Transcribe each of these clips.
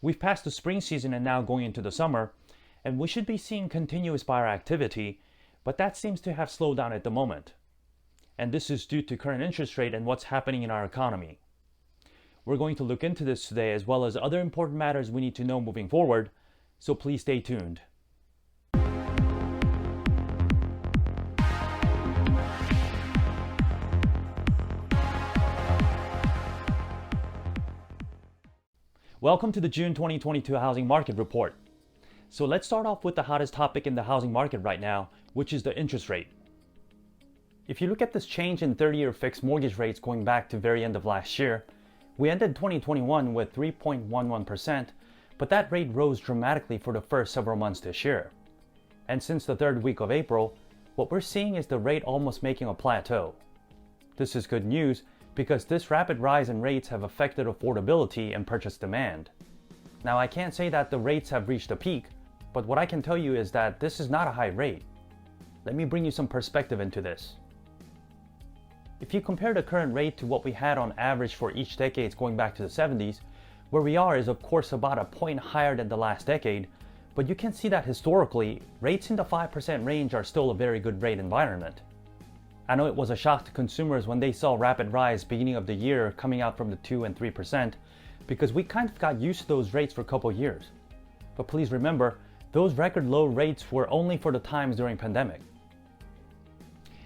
We've passed the spring season and now going into the summer, and we should be seeing continuous buyer activity, but that seems to have slowed down at the moment. And this is due to current interest rate and what's happening in our economy. We're going to look into this today as well as other important matters we need to know moving forward, so please stay tuned. Welcome to the June 2022 Housing Market Report. So let's start off with the hottest topic in the housing market right now, which is the interest rate. If you look at this change in 30-year fixed mortgage rates going back to very end of last year, we ended 2021 with 3.11%, but that rate rose dramatically for the first several months this year. And since the third week of April, what we're seeing is the rate almost making a plateau. This is good news because this rapid rise in rates have affected affordability and purchase demand. Now, I can't say that the rates have reached a peak, but what I can tell you is that this is not a high rate. Let me bring you some perspective into this. If you compare the current rate to what we had on average for each decade going back to the 70s, where we are is of course about a point higher than the last decade, but you can see that historically, rates in the 5% range are still a very good rate environment. I know it was a shock to consumers when they saw rapid rise beginning of the year coming out from the 2 and 3% because we kind of got used to those rates for a couple years. But please remember, those record low rates were only for the times during pandemic.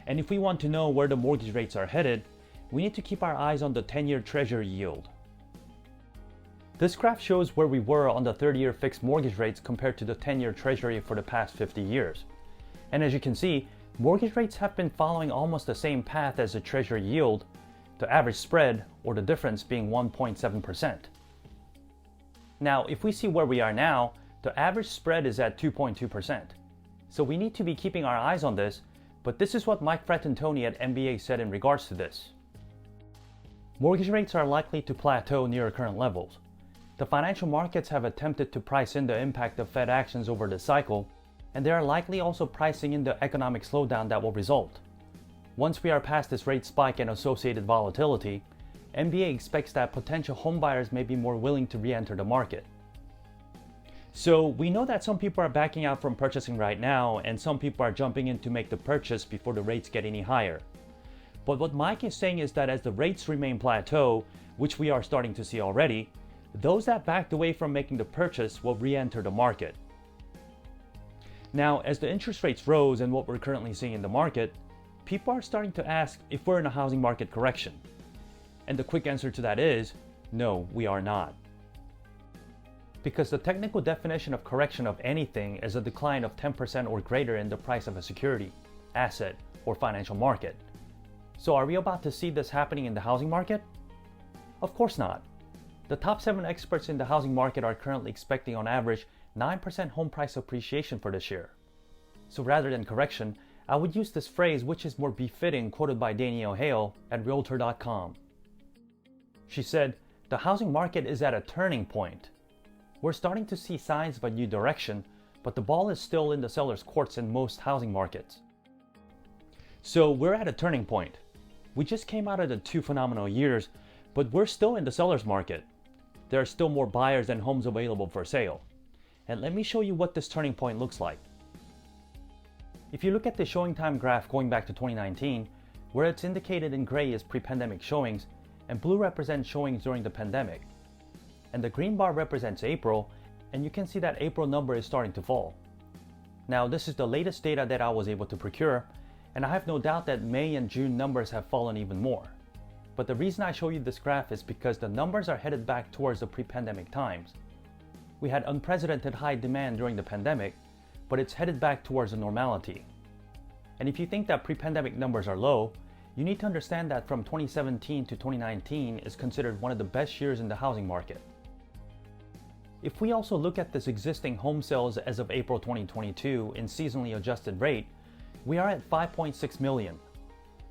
And if we want to know where the mortgage rates are headed, we need to keep our eyes on the 10-year Treasury Yield. This graph shows where we were on the 30-year fixed mortgage rates compared to the 10-year Treasury for the past 50 years. And as you can see, mortgage rates have been following almost the same path as the Treasury Yield, the average spread, or the difference being 1.7%. Now, if we see where we are now, the average spread is at 2.2%. So we need to be keeping our eyes on this, but this is what Mike Frattantoni at MBA said in regards to this. Mortgage rates are likely to plateau near current levels. The financial markets have attempted to price in the impact of Fed actions over the cycle, and they are likely also pricing in the economic slowdown that will result. Once we are past this rate spike and associated volatility, MBA expects that potential homebuyers may be more willing to re-enter the market. So we know that some people are backing out from purchasing right now, and some people are jumping in to make the purchase before the rates get any higher. But what Mike is saying is that as the rates remain plateau, which we are starting to see already, those that backed away from making the purchase will re-enter the market. Now, as the interest rates rose and what we're currently seeing in the market, people are starting to ask if we're in a housing market correction. And the quick answer to that is, no, we are not. Because the technical definition of correction of anything is a decline of 10% or greater in the price of a security, asset, or financial market. So are we about to see this happening in the housing market? Of course not. The top 7 experts in the housing market are currently expecting on average 9% home price appreciation for this year. So rather than correction, I would use this phrase which is more befitting quoted by Danielle Hale at Realtor.com. She said, "The housing market is at a turning point. We're starting to see signs of a new direction, but the ball is still in the seller's courts in most housing markets." So we're at a turning point. We just came out of the 2 phenomenal years, but we're still in the seller's market. There are still more buyers than homes available for sale. And let me show you what this turning point looks like. If you look at the showing time graph going back to 2019, where it's indicated in gray is pre-pandemic showings, and blue represents showings during the pandemic. And the green bar represents April, and you can see that April number is starting to fall. Now, this is the latest data that I was able to procure, and I have no doubt that May and June numbers have fallen even more. But the reason I show you this graph is because the numbers are headed back towards the pre-pandemic times. We had unprecedented high demand during the pandemic, but it's headed back towards a normality. And if you think that pre-pandemic numbers are low, you need to understand that from 2017 to 2019 is considered one of the best years in the housing market. If we also look at this existing home sales as of April 2022 in seasonally adjusted rate, we are at 5.6 million.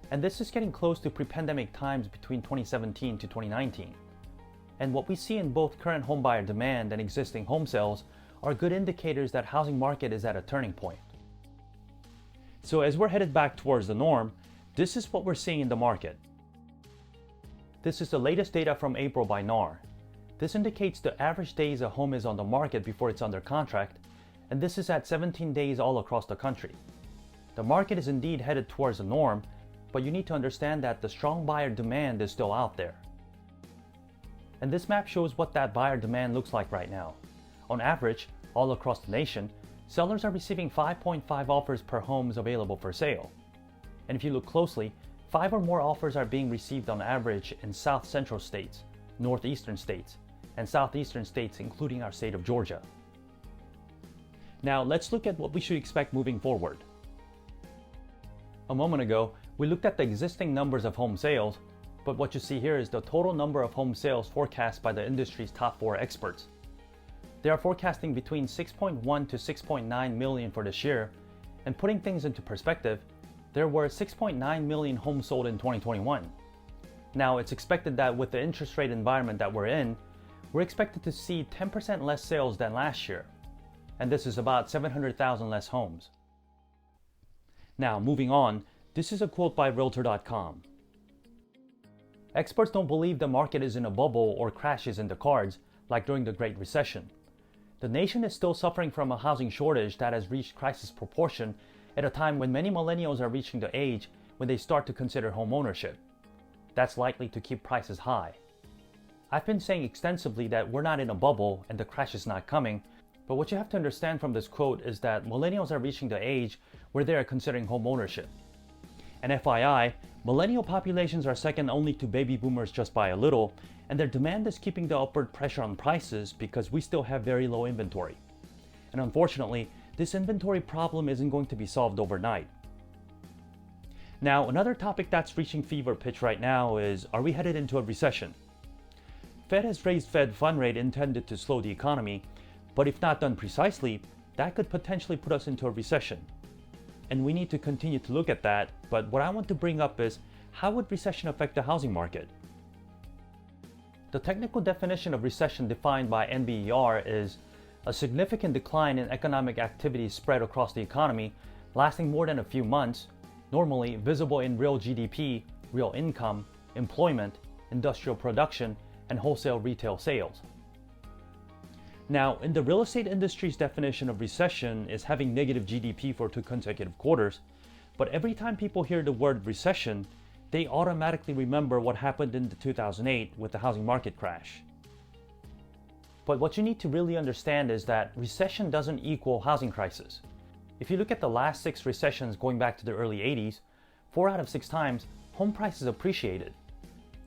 And this is getting close to pre-pandemic times between 2017 to 2019. And what we see in both current homebuyer demand and existing home sales are good indicators that housing market is at a turning point. So as we're headed back towards the norm, this is what we're seeing in the market. This is the latest data from April by NAR. This indicates the average days a home is on the market before it's under contract, and this is at 17 days all across the country. The market is indeed headed towards the norm, but you need to understand that the strong buyer demand is still out there. And this map shows what that buyer demand looks like right now. On average, all across the nation, sellers are receiving 5.5 offers per homes available for sale. And if you look closely, 5 or more offers are being received on average in South Central states, Northeastern states, and Southeastern states, including our state of Georgia. Now let's look at what we should expect moving forward. A moment ago, we looked at the existing numbers of home sales, but what you see here is the total number of home sales forecast by the industry's top 4 experts. They are forecasting between 6.1 to 6.9 million for this year, and putting things into perspective, there were 6.9 million homes sold in 2021. Now, it's expected that with the interest rate environment that we're in, we're expected to see 10% less sales than last year, and this is about 700,000 less homes. Now, moving on, this is a quote by Realtor.com. Experts don't believe the market is in a bubble or crashes in the cards, like during the Great Recession. The nation is still suffering from a housing shortage that has reached crisis proportion at a time when many millennials are reaching the age when they start to consider home ownership. That's likely to keep prices high. I've been saying extensively that we're not in a bubble and the crash is not coming, but what you have to understand from this quote is that millennials are reaching the age where they are considering home ownership. And FYI, millennial populations are second only to baby boomers just by a little, and their demand is keeping the upward pressure on prices because we still have very low inventory. And unfortunately, this inventory problem isn't going to be solved overnight. Now, another topic that's reaching fever pitch right now is, are we headed into a recession? Fed has raised Fed fund rate intended to slow the economy, but if not done precisely, that could potentially put us into a recession. And we need to continue to look at that, but what I want to bring up is, how would recession affect the housing market? The technical definition of recession defined by NBER is a significant decline in economic activity spread across the economy, lasting more than a few months, normally visible in real GDP, real income, employment, industrial production, and wholesale retail sales. Now, in the real estate industry's definition of recession is having negative GDP for 2 consecutive quarters, but every time people hear the word recession, they automatically remember what happened in 2008 with the housing market crash. But what you need to really understand is that recession doesn't equal housing crisis. If you look at the last 6 recessions going back to the early 80s, 4 out of 6 times, home prices appreciated.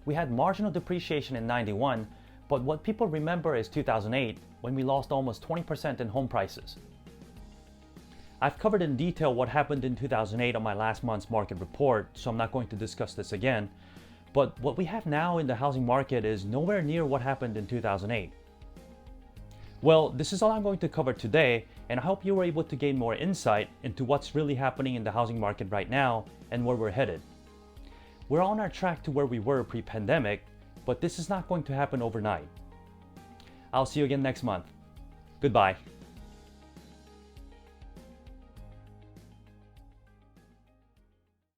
We had marginal depreciation in 91, but what people remember is 2008, when we lost almost 20% in home prices. I've covered in detail what happened in 2008 on my last month's market report, so I'm not going to discuss this again. But what we have now in the housing market is nowhere near what happened in 2008. Well, this is all I'm going to cover today, and I hope you were able to gain more insight into what's really happening in the housing market right now and where we're headed. We're on our track to where we were pre-pandemic, but this is not going to happen overnight. I'll see you again next month. Goodbye.